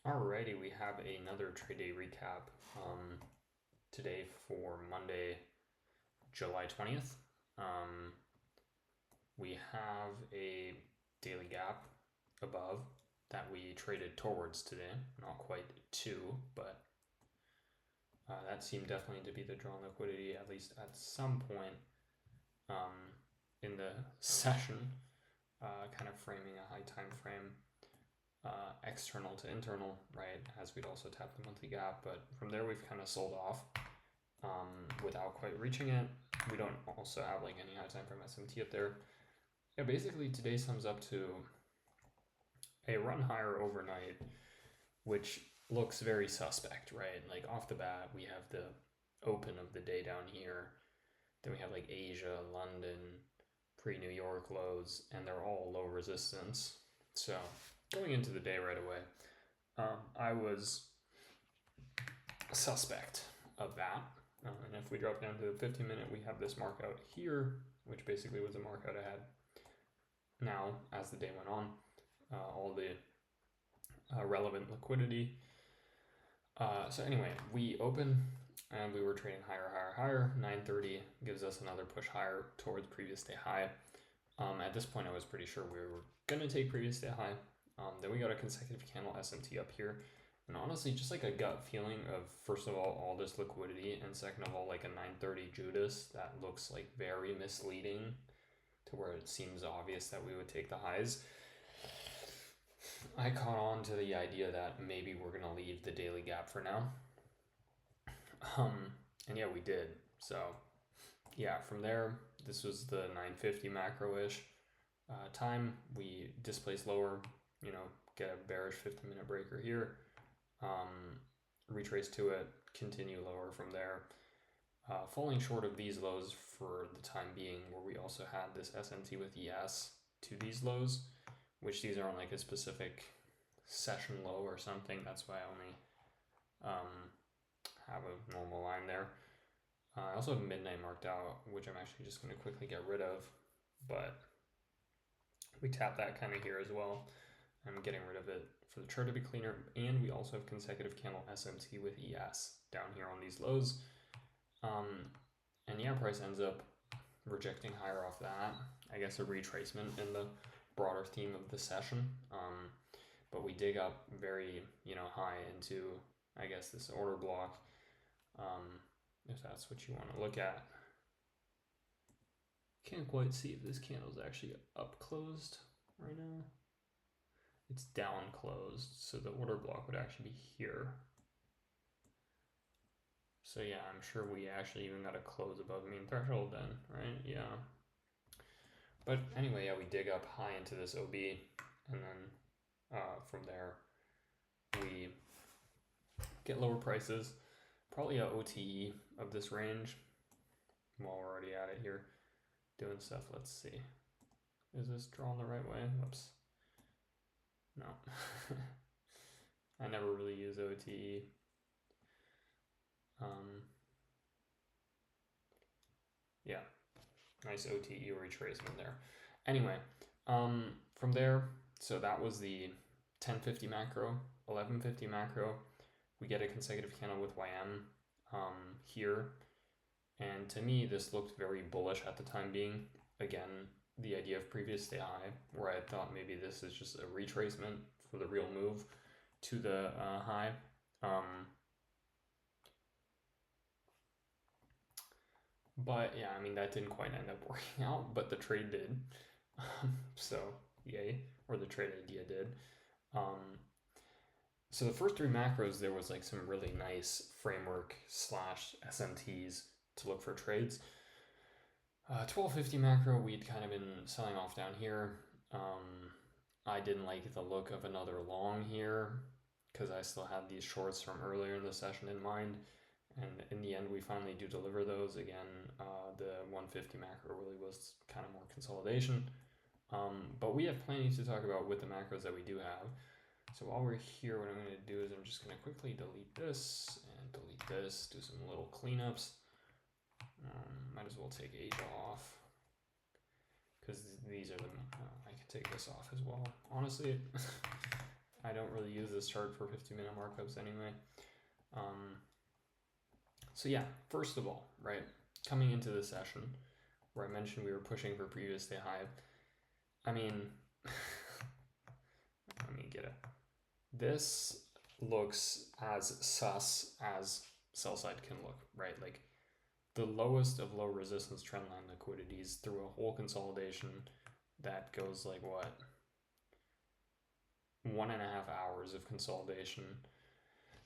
Alrighty, we have another trade day recap today for Monday, July 20th. We have a daily gap above that we traded towards today. Not quite two, but that seemed definitely to be the drawn liquidity, at least at some point in the session, kind of framing a high time frame. External to internal, right, as we'd also tap the monthly gap, but from there we've kind of sold off without quite reaching it. We don't also have like any high time frame SMT up there. Yeah, basically today sums up to a run higher overnight, which looks very suspect, right? Like off the bat, we have the open of the day down here. Then we have like Asia, London, pre-New York lows, and they're all low resistance. So going into the day right away, I was suspect of that. And if we drop down to the 15-minute, we have this markout here, which basically was a markout I had. Now, as the day went on, all the relevant liquidity. So anyway, we open and we were trading higher. 9:30 gives us another push higher towards previous day high. At this point, I was pretty sure we were gonna take previous day high. Then we got a consecutive candle SMT up here. And honestly, just like a gut feeling of, first of all this liquidity, and second of all, like a 9:30 Judas that looks like very misleading to where it seems obvious that we would take the highs. I caught on to the idea that maybe we're going to leave the daily gap for now. And yeah, we did. So yeah, from there, this was the 950 macro-ish time. We displace lower, get a bearish 15-minute breaker here. Retrace to it, continue lower from there. Falling short of these lows for the time being, where we also had this SMT with ES to these lows, which these aren't like a specific session low or something. That's why I only have a normal line there. I also have midnight marked out, which I'm actually just going to quickly get rid of, but we tap that kind of here as well. I'm getting rid of it for the chart to be cleaner, and we also have consecutive candle SMT with ES down here on these lows. And yeah, price ends up rejecting higher off that. I guess a retracement in the broader theme of the session. But we dig up very, high into, I guess, this order block, if that's what you want to look at. Can't quite see if this candle is actually up closed right now. It's down closed, so the order block would actually be here. So yeah, I'm sure we actually even got to close above mean threshold then, right? Yeah. But anyway, yeah, we dig up high into this OB, and then from there we get lower prices, probably a OTE of this range. While we're already at it here, doing stuff, let's see. Is this drawn the right way? Whoops. No. I never really use OTE. Yeah, nice OTE retracement there. Anyway, from there, so that was the 1050 macro, 1150 macro. We get a consecutive candle with YM here. And to me, this looked very bullish at the time being. Again, the idea of previous day high, where I thought maybe this is just a retracement for the real move to the high. But yeah, I mean, that didn't quite end up working out, but the trade did. So yay, or the trade idea did. So the first three macros, there was like some really nice framework / SMTs to look for trades. 1250 macro, we'd kind of been selling off down here. I didn't like the look of another long here because I still had these shorts from earlier in the session in mind. And in the end, we finally do deliver those. Again, the 150 macro really was kind of more consolidation. But we have plenty to talk about with the macros that we do have. So while we're here, what I'm going to do is I'm just going to quickly delete this and delete this, do some little cleanups. Might as well take Asia off because these are the, I can take this off as well. Honestly, I don't really use this chart for 50-minute markups anyway. So yeah, first of all, right, coming into the session where I mentioned we were pushing for previous day high, I mean, let me get it. This looks as sus as sell side can look, right? Like the lowest of low resistance trendline liquidities through a whole consolidation that goes like what? 1.5 hours of consolidation.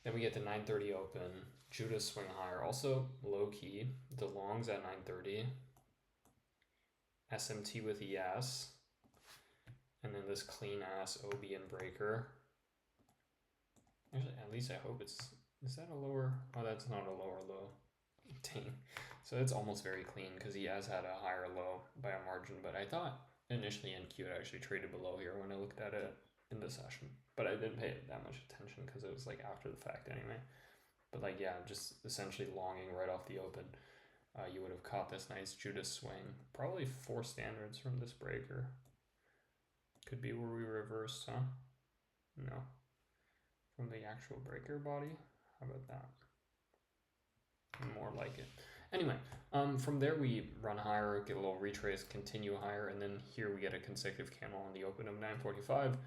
Then we get the 9:30 open. Judas swing higher. Also low key. The longs at 9:30. SMT with ES. And then this clean ass OB and breaker. Actually, at least I hope it's. Is that a lower? Oh, that's not a lower low. Dang. So it's almost very clean because he has had a higher low by a margin. But I thought initially NQ had actually traded below here when I looked at it in the session, but I didn't pay that much attention because it was like after the fact anyway. But like, yeah, just essentially longing right off the open. You would have caught this nice Judas swing, probably 4 standards from this breaker. Could be where we reversed, huh? No, from the actual breaker body. How about that? More like it. Anyway, from there we run higher, get a little retrace, continue higher, and then here we get a consecutive candle on the open of 9:45.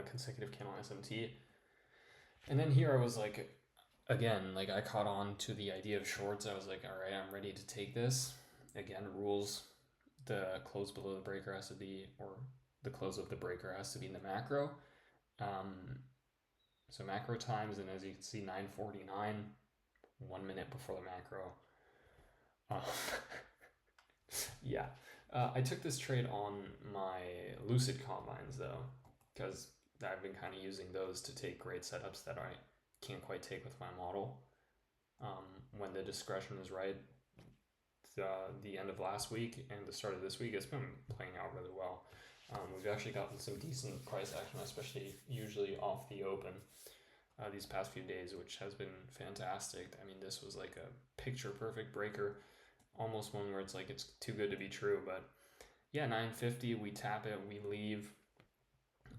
Consecutive candle SMT. And then here I was like, again, like I caught on to the idea of shorts. I was like, all right, I'm ready to take this. Again, rules, the close below the breaker has to be, or the close of the breaker has to be in the macro. So macro times, and as you can see, 9:49, 1 minute before the macro. Yeah, I took this trade on my Lucid Combines though, because I've been kind of using those to take great setups that I can't quite take with my model. When the discretion is right, the end of last week and the start of this week, it's been playing out really well. We've actually gotten some decent price action, especially usually off the open these past few days, which has been fantastic. I mean, this was like a picture perfect breaker, almost one where it's like it's too good to be true. But yeah, 950, we tap it, we leave.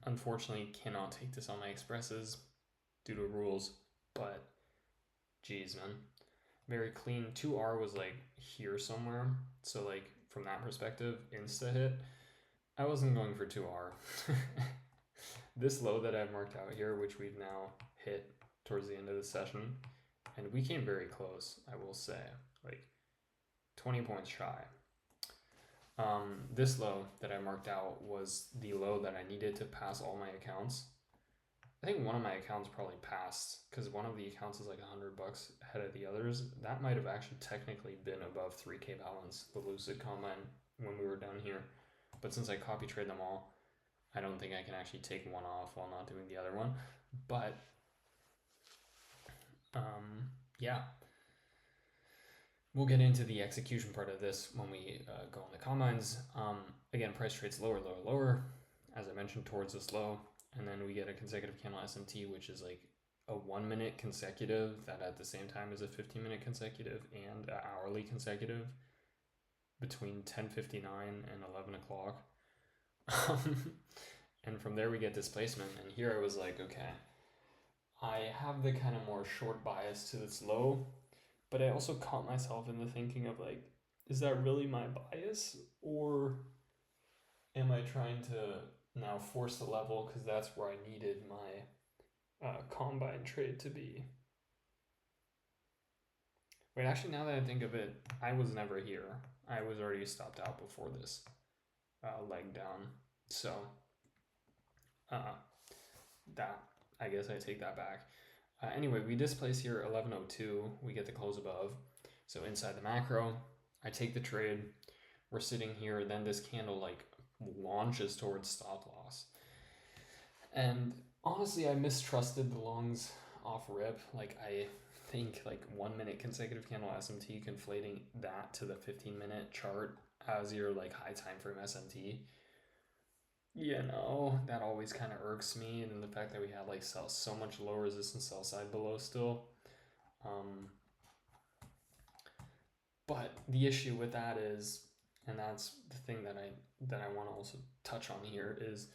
Unfortunately, cannot take this on my expresses due to rules, but geez, man, very clean. 2R was like here somewhere, so like from that perspective, insta hit. I wasn't going for 2R. This low that I've marked out here, which we've now hit towards the end of the session, and we came very close, I will say, like 20 points shy. This low that I marked out was the low that I needed to pass all my accounts. I think one of my accounts probably passed because one of the accounts is like $100 ahead of the others. That might have actually technically been above 3K balance, the Lucid Combine, when we were down here. But since I copy trade them all, I don't think I can actually take one off while not doing the other one. But yeah, we'll get into the execution part of this when we go on the combines. Again, price trades lower, lower, lower, as I mentioned, towards this low. And then we get a consecutive candle SMT, which is like a 1 minute consecutive that at the same time is a 15-minute consecutive and an hourly consecutive between 10:59 and 11 o'clock. And from there we get displacement. And here I was like, okay, I have the kind of more short bias to this low, but I also caught myself in the thinking of like, is that really my bias, or am I trying to now force the level because that's where I needed my combine trade to be? Wait, actually, now that I think of it, I was never here. I was already stopped out before this leg down. So that, I guess I take that back. Anyway, we displace here 1102. We get the close above. So inside the macro, I take the trade. We're sitting here. Then this candle like launches towards stop loss. And honestly, I mistrusted the longs off rip. Like I think like 1 minute consecutive candle SMT, conflating that to the 15-minute chart as your like high time frame SMT. You know, that always kind of irks me, and then the fact that we had like so much low resistance sell side below still. But the issue with that is, and that's the thing that I want to also touch on here, is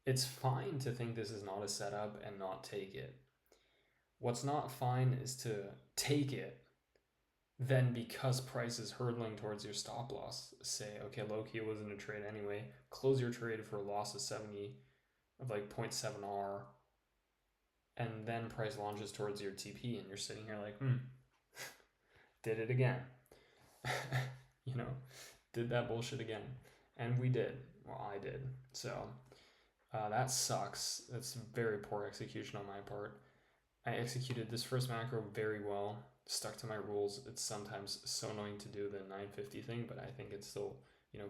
It's fine to think this is not a setup and not take it. What's not fine is to take it, then because price is hurtling towards your stop loss, say, okay, low-key wasn't a trade anyway, close your trade for a loss of 70, of like 0.7 R, and then price launches towards your TP, and you're sitting here like, did it again. You know, did that bullshit again. And we did. Well, I did. So that sucks. That's very poor execution on my part. I executed this first macro very well, stuck to my rules. It's sometimes so annoying to do the 950 thing, but I think it's still,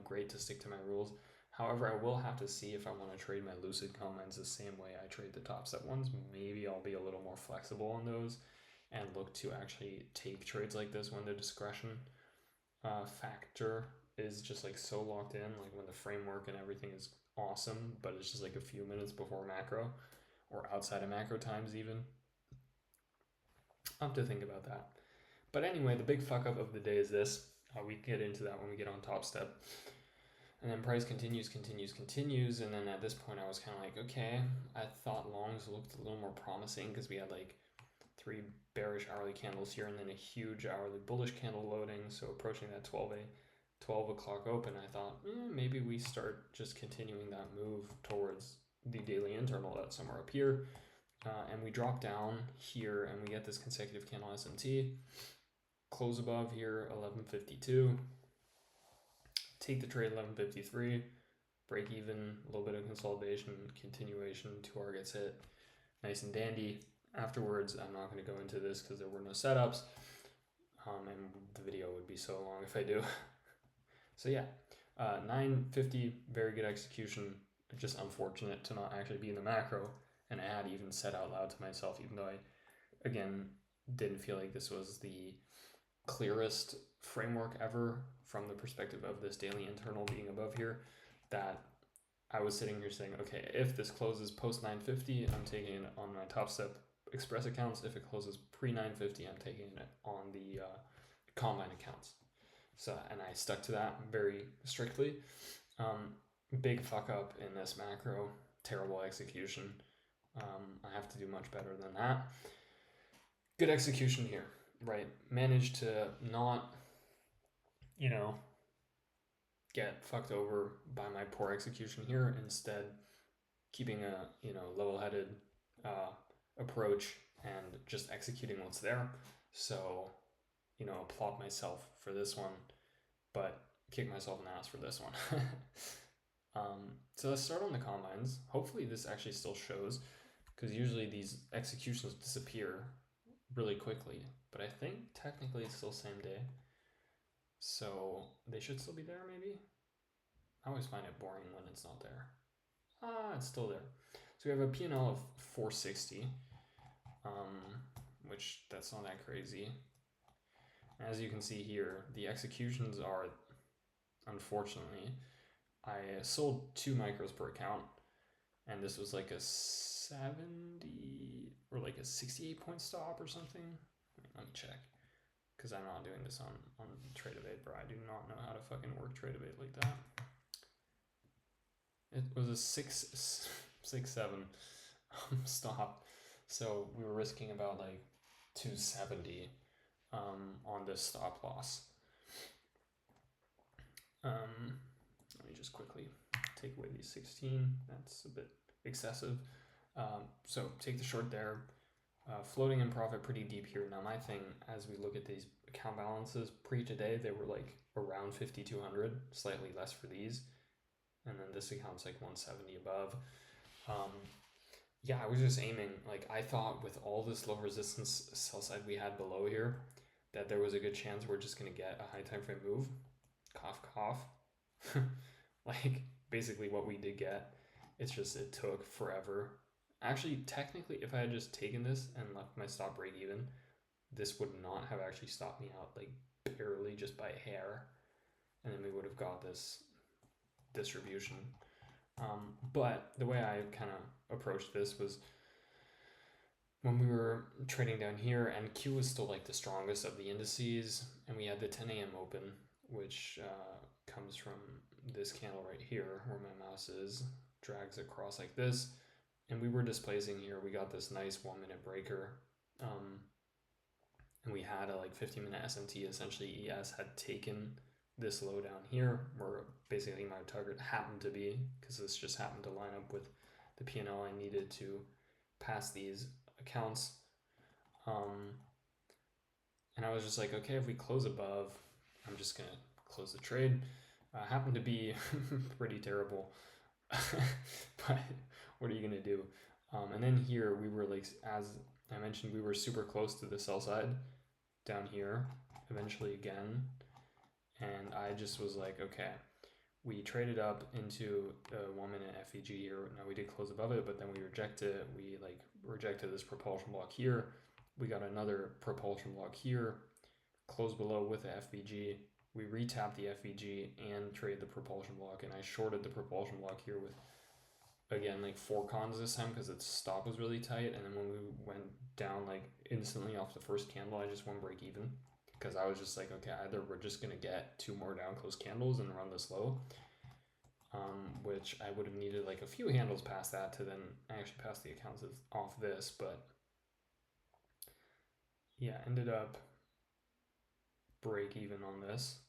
great to stick to my rules. However, I will have to see if I want to trade my Lucid Combines the same way I trade the top step ones. Maybe I'll be a little more flexible on those and look to actually take trades like this when the discretion factor is just like so locked in, like when the framework and everything is awesome, but it's just like a few minutes before macro or outside of macro times even. I'll have to think about that. But anyway, the big fuck up of the day is this. We get into that when we get on top step. And then price continues, and then at this point I was kind of like, okay, I thought longs looked a little more promising because we had like 3 bearish hourly candles here and then a huge hourly bullish candle loading, so approaching that 12 o'clock open, I thought maybe we start just continuing that move towards the daily internal that's somewhere up here, and we drop down here and we get this consecutive candle SMT, close above here 1152, take the trade 1153, break even, a little bit of consolidation, continuation, 2R gets hit, nice and dandy. Afterwards, I'm not going to go into this because there were no setups, and the video would be so long if I do. So yeah, 950, very good execution. Just unfortunate to not actually be in the macro, and I had even said out loud to myself, even though I, again, didn't feel like this was the clearest framework ever from the perspective of this daily internal being above here, that I was sitting here saying, okay, if this closes post 950, I'm taking it on my top step express accounts. If it closes pre 950, I'm taking it on the combine accounts. So, and I stuck to that very strictly. Big fuck up in this macro, terrible execution. I have to do much better than that. Good execution here, right? Managed to not, get fucked over by my poor execution here. Instead, keeping a, level-headed approach and just executing what's there. So, applaud myself for this one, but kick myself in the ass for this one. So let's start on the combines. Hopefully this actually still shows, because usually these executions disappear really quickly, but I think technically it's still same day, so they should still be there maybe. I always find it boring when it's not there. It's still there. So we have a P&L of 460, which that's not that crazy. As you can see here, the executions are, unfortunately, I sold 2 micros per account, and this was like a 70 or like a 68 point stop or something. Let me check, because I'm not doing this on Tradevate, bro. I do not know how to fucking work Tradevate like that. It was a 6.7 stop, so we were risking about like 270 on this stop loss. Let me just quickly take away these 16. That's a bit excessive. So take the short there. Floating in profit pretty deep here. Now my thing, as we look at these account balances pre-today, they were like around 5,200, slightly less for these. And then this account's like 170 above. Yeah, I was just aiming, like I thought with all this low resistance sell side we had below here, that there was a good chance we're just going to get a high time frame move. Cough, cough. Like basically what we did get. It's just, it took forever. Actually, technically, if I had just taken this and left my stop break even, this would not have actually stopped me out, like barely, just by a hair. And then we would have got this distribution. But the way I kind of approached this was when we were trading down here and Q was still like the strongest of the indices, and we had the 10 a.m. open, which comes from this candle right here where my mouse is, drags across like this, and we were displacing here. We got this nice 1 minute breaker, and we had a like 50-minute SMT. Essentially, ES had taken this low down here, where basically my target happened to be, because this just happened to line up with the P&L I needed to pass these accounts. And I was just like, okay, if we close above, I'm just gonna close the trade. Happened to be pretty terrible, but what are you gonna do? And then here we were like, as I mentioned, we were super close to the sell side down here, eventually again, and I just was like, okay, we traded up into the 1 minute FVG here. Now we did close above it, but then we rejected. We like rejected this propulsion block here. We got another propulsion block here, closed below with the FVG. We retapped the FVG and traded the propulsion block, and I shorted the propulsion block here with, again, like 4 cons this time because its stop was really tight. And then when we went down like instantly off the first candle, I just went break even because I was just like, okay, either we're just gonna get 2 more down close candles and run this low, which I would have needed like a few handles past that to then actually pass the accounts off this, but yeah, ended up break even on this,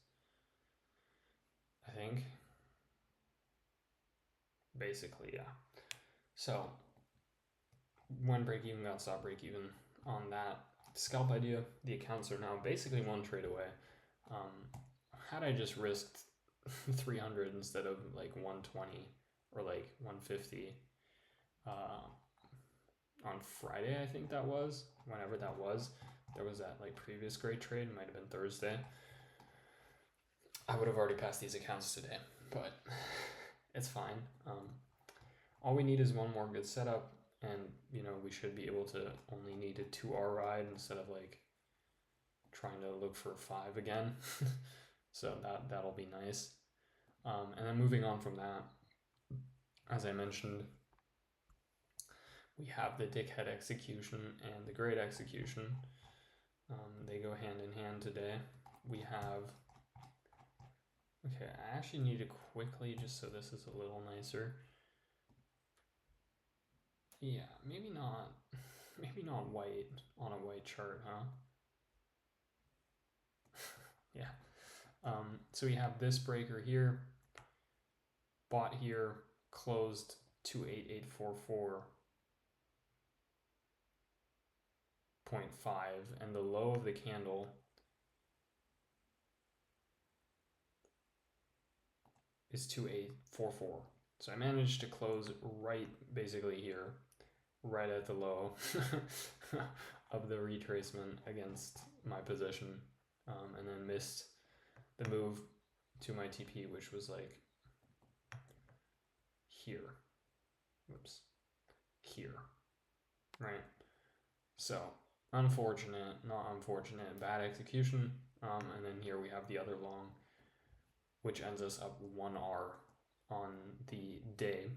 I think. Basically, yeah. So when break even got stop break even on that scalp idea, the accounts are now basically 1 trade away. Had I just risked 300 instead of like 120 or like 150 on Friday, I think that was, whenever that was, there was that like previous great trade, it might have been Thursday, I would have already passed these accounts today, but it's fine. All we need is 1 more good setup, and you know, we should be able to only need a 2R ride instead of like trying to look for 5 again. So that'll be nice. And then moving on from that, as I mentioned, we have the dickhead execution and the great execution. They go hand in hand today. We have, okay, I actually need to quickly, just so this is a little nicer. Yeah, maybe not white on a white chart, huh? Yeah. So we have this breaker here, bought here, closed 28844.5, and the low of the candle is 2844. So I managed to close right basically here, right at the low of the retracement against my position, and then missed the move to my TP, which was like here. Whoops. Here. Right? So unfortunate, not unfortunate, bad execution. And then here we have the other long, which ends us up 1R on the day,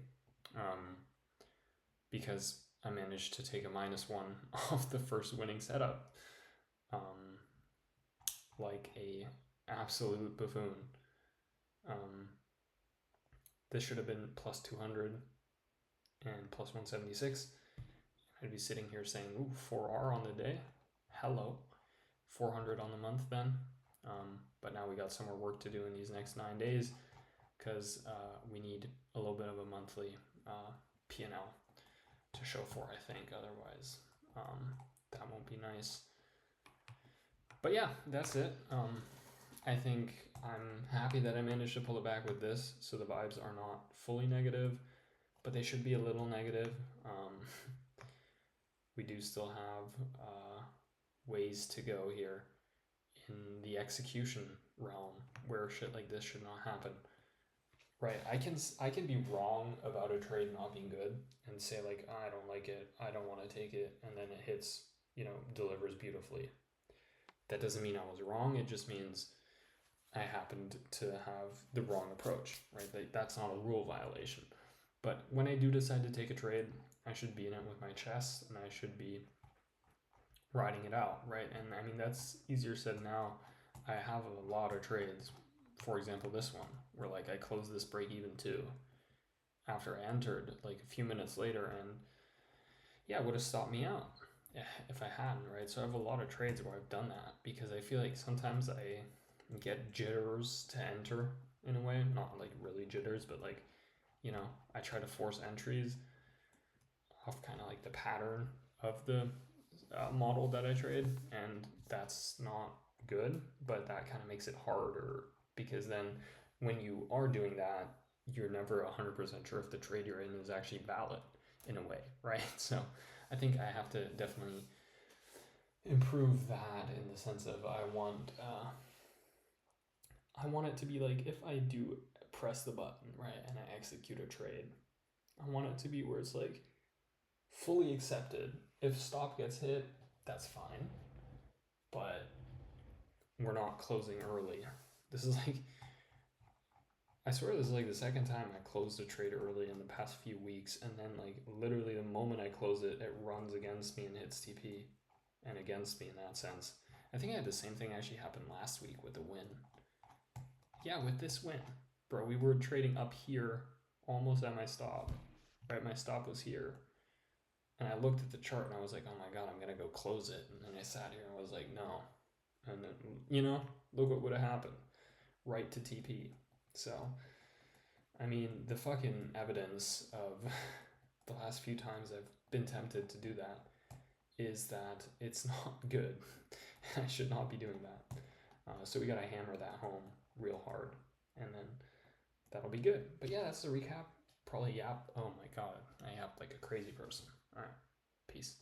because I managed to take a -1 off the first winning setup, like a absolute buffoon. This should have been +200 and +176. I'd be sitting here saying, ooh, 4R on the day. Hello. 400 on the month then. But now we got some more work to do in these next 9 days, because we need a little bit of a monthly P&L to show for, I think. Otherwise, that won't be nice. But yeah, that's it. I think I'm happy that I managed to pull it back with this, so the vibes are not fully negative, but they should be a little negative. We do still have ways to go here in the execution realm, where shit like this should not happen. Right, I can be wrong about a trade not being good and say like, I don't like it, I don't want to take it, and then it hits, delivers beautifully. That doesn't mean I was wrong, it just means I happened to have the wrong approach, right? That's not a rule violation. But when I do decide to take a trade, I should be in it with my chest, and I should be riding it out, right? And I mean, that's easier said now. I have a lot of trades, for example this one, where like I closed this break even too, after I entered like a few minutes later, and yeah, it would have stopped me out if I hadn't, right? So I have a lot of trades where I've done that because I feel like sometimes I get jitters to enter in a way, not like really jitters, but like, you know, I try to force entries off kind of like the pattern of the model that I trade, and that's not good, but that kind of makes it harder because then when you are doing that, you're never 100% sure if the trade you're in is actually valid in a way, right? So I think I have to definitely improve that in the sense of I want it to be like if I do press the button, right, and I execute a trade, I want it to be where it's like fully accepted. If stop gets hit, that's fine, but we're not closing early. This is like, I swear this is like the second time I closed a trade early in the past few weeks, and then like literally the moment I close it, it runs against me and hits TP, and against me in that sense. I think I had the same thing actually happen last week with the win. Yeah, with this win, bro, we were trading up here almost at my stop, right? My stop was here. And I looked at the chart and I was like, oh my God, I'm going to go close it. And then I sat here and was like, no. And then, you know, look what would have happened. Right to TP. So, I mean, the fucking evidence of the last few times I've been tempted to do that is that it's not good. I should not be doing that. So we got to hammer that home real hard. And then that'll be good. But yeah, that's the recap. Probably yap. Oh my God. I yapped like a crazy person. All right. Peace.